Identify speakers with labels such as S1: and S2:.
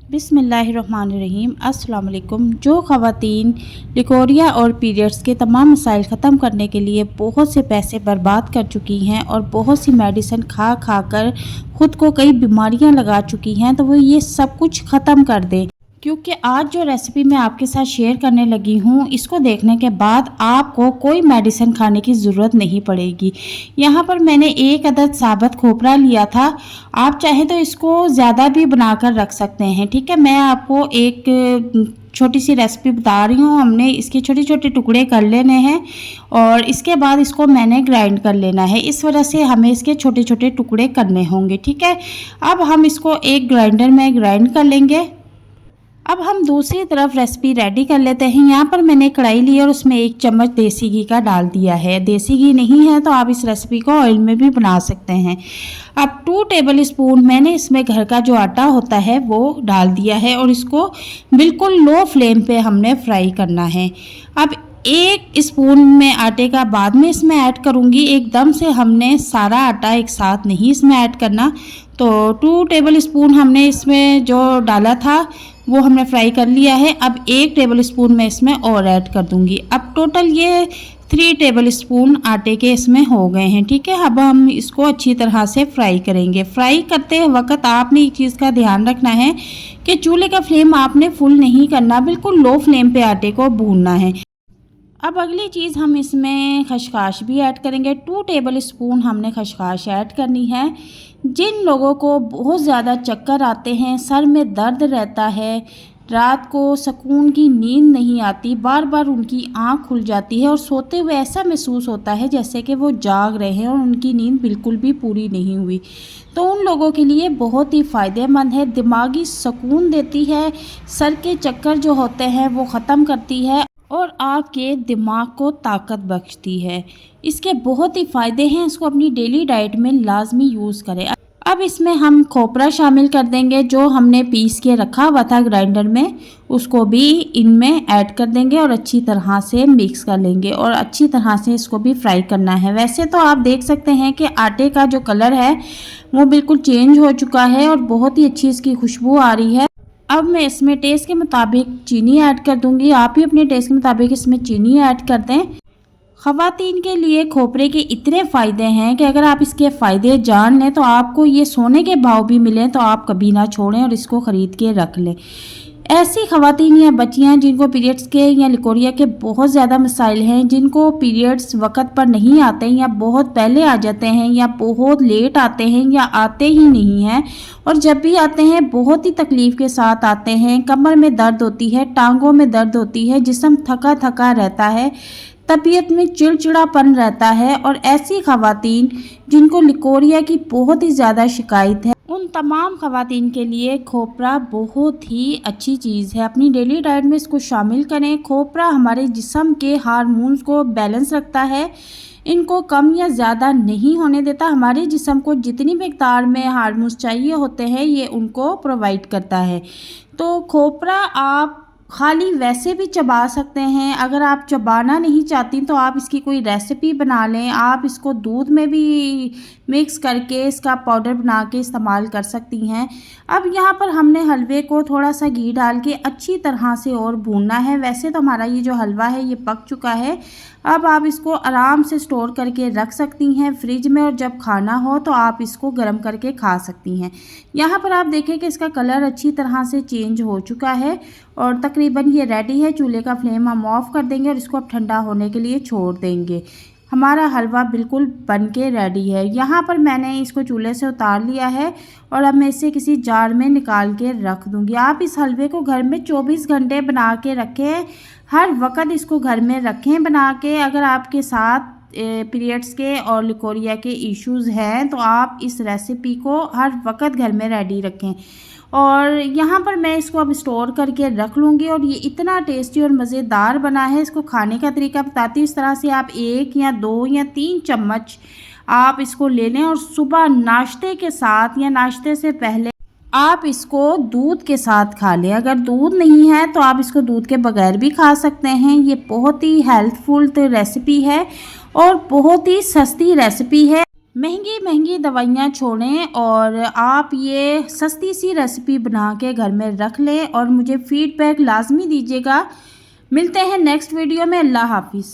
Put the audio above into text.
S1: बिस्मिल्लाहिर्रहमानिर्रहीम। अस्सलाम वालेकुम। जो ख़वातीन लिकोरिया और पीरियड्स के तमाम मसाइल ख़त्म करने के लिए बहुत से पैसे बर्बाद कर चुकी हैं और बहुत सी मेडिसिन खा खा कर ख़ुद को कई बीमारियां लगा चुकी हैं, तो वो ये सब कुछ ख़त्म कर दें। क्योंकि आज जो रेसिपी मैं आपके साथ शेयर करने लगी हूँ, इसको देखने के बाद आपको कोई मेडिसिन खाने की ज़रूरत नहीं पड़ेगी। यहाँ पर मैंने एक अदद साबुत खोपरा लिया था। आप चाहें तो इसको ज़्यादा भी बनाकर रख सकते हैं। ठीक है, मैं आपको एक छोटी सी रेसिपी बता रही हूँ। हमने इसके छोटे छोटे टुकड़े कर लेने हैं और इसके बाद इसको मैंने ग्राइंड कर लेना है। इस वजह से हमें इसके छोटे छोटे टुकड़े करने होंगे। ठीक है, अब हम इसको एक ग्राइंडर में ग्राइंड कर लेंगे। अब हम दूसरी तरफ रेसिपी रेडी कर लेते हैं। यहाँ पर मैंने कढ़ाई ली और उसमें 1 चम्मच देसी घी का डाल दिया है। देसी घी नहीं है तो आप इस रेसिपी को ऑयल में भी बना सकते हैं। अब 2 टेबल स्पून मैंने इसमें घर का जो आटा होता है वो डाल दिया है और इसको बिल्कुल लो फ्लेम पे हमने फ्राई करना है। अब 1 स्पून में आटे का बाद में इसमें ऐड करूँगी। एकदम से हमने सारा आटा एक साथ नहीं इसमें ऐड करना। तो 2 टेबल स्पून हमने इसमें जो डाला था वो हमने फ्राई कर लिया है। अब 1 टेबल स्पून मैं इसमें और ऐड कर दूंगी। अब टोटल ये 3 टेबल स्पून आटे के इसमें हो गए हैं। ठीक है, अब हम इसको अच्छी तरह से फ्राई करेंगे। फ्राई करते वक्त आपने एक चीज़ का ध्यान रखना है कि चूल्हे का फ्लेम आपने फुल नहीं करना, बिल्कुल लो फ्लेम पे आटे को भूनना है। अब अगली चीज़ हम इसमें खसखस भी ऐड करेंगे। 2 टेबल स्पून हमने खसखस ऐड करनी है। जिन लोगों को बहुत ज़्यादा चक्कर आते हैं, सर में दर्द रहता है, रात को सुकून की नींद नहीं आती, बार बार उनकी आँख खुल जाती है और सोते हुए ऐसा महसूस होता है जैसे कि वो जाग रहे हैं और उनकी नींद बिल्कुल भी पूरी नहीं हुई, तो उन लोगों के लिए बहुत ही फ़ायदेमंद है। दिमागी सुकून देती है, सर के चक्कर जो होते हैं वो ख़त्म करती है और आपके दिमाग को ताकत बख्शती है। इसके बहुत ही फ़ायदे हैं, इसको अपनी डेली डाइट में लाजमी यूज़ करें। अब इसमें हम खोपरा शामिल कर देंगे जो हमने पीस के रखा हुआ था ग्राइंडर में, उसको भी इनमें ऐड कर देंगे और अच्छी तरह से मिक्स कर लेंगे और अच्छी तरह से इसको भी फ्राई करना है। वैसे तो आप देख सकते हैं कि आटे का जो कलर है वो बिल्कुल चेंज हो चुका है और बहुत ही अच्छी इसकी खुशबू आ रही है। अब मैं इसमें टेस्ट के मुताबिक चीनी ऐड कर दूंगी। आप भी अपने टेस्ट के मुताबिक इसमें चीनी ऐड कर दें। ख़वातीन के लिए खोपरे के इतने फ़ायदे हैं कि अगर आप इसके फ़ायदे जान लें तो आपको ये सोने के भाव भी मिलें तो आप कभी ना छोड़ें और इसको ख़रीद के रख लें। ऐसी ख़वातीन या बच्चियां जिनको पीरियड्स के या लिकोरिया के बहुत ज़्यादा मसाइल हैं, जिनको पीरियड्स वक्त पर नहीं आते हैं या बहुत पहले आ जाते हैं या बहुत लेट आते हैं या आते ही नहीं हैं, और जब भी आते हैं बहुत ही तकलीफ़ के साथ आते हैं, कमर में दर्द होती है, टांगों में दर्द होती है, जिस्म थका थका रहता है, तबीयत में चिड़चिड़ापन रहता है, और ऐसी ख़वातीन जिनको लिकोरिया की बहुत ही ज़्यादा शिकायत है, उन तमाम ख़वातीन के लिए खोपरा बहुत ही अच्छी चीज़ है। अपनी डेली डाइट में इसको शामिल करें। खोपरा हमारे जिस्म के हार्मोन्स को बैलेंस रखता है, इनको कम या ज़्यादा नहीं होने देता। हमारे जिस्म को जितनी मकदार में हार्मोन्स चाहिए होते हैं ये उनको प्रोवाइड करता है। तो खोपरा आप खाली वैसे भी चबा सकते हैं। अगर आप चबाना नहीं चाहती तो आप इसकी कोई रेसिपी बना लें। आप इसको दूध में भी मिक्स करके इसका पाउडर बना के इस्तेमाल कर सकती हैं। अब यहाँ पर हमने हलवे को थोड़ा सा घी डाल के अच्छी तरह से और भूनना है। वैसे तो हमारा ये जो हलवा है ये पक चुका है। अब आप इसको आराम से स्टोर करके रख सकती हैं फ्रिज में, और जब खाना हो तो आप इसको गर्म करके खा सकती हैं। यहाँ पर आप देखें कि इसका कलर अच्छी तरह से चेंज हो चुका है और तकरीबन ये रेडी है। चूल्हे का फ्लेम हम ऑफ़ कर देंगे और इसको अब ठंडा होने के लिए छोड़ देंगे। हमारा हलवा बिल्कुल बन के रेडी है। यहाँ पर मैंने इसको चूल्हे से उतार लिया है और अब मैं इसे किसी जार में निकाल के रख दूँगी। आप इस हलवे को घर में 24 घंटे बना के रखें, हर वक्त इसको घर में रखें बना के। अगर आपके साथ पीरियड्स के और लिकोरिया के इश्यूज़ हैं तो आप इस रेसिपी को हर वक्त घर में रेडी रखें। और यहाँ पर मैं इसको अब स्टोर करके रख लूँगी और ये इतना टेस्टी और मज़ेदार बना है। इसको खाने का तरीका बताती हूँ। इस तरह से आप 1 या 2 या 3 चम्मच आप इसको ले लें और सुबह नाश्ते के साथ या नाश्ते से पहले आप इसको दूध के साथ खा लें। अगर दूध नहीं है तो आप इसको दूध के बगैर भी खा सकते हैं। ये बहुत ही हेल्थफुल रेसिपी है और बहुत ही सस्ती रेसिपी है। महंगी महंगी दवाइयाँ छोड़ें और आप ये सस्ती सी रेसिपी बना के घर में रख लें और मुझे फीडबैक लाजमी दीजिएगा। मिलते हैं नेक्स्ट वीडियो में। अल्लाह हाफिज़।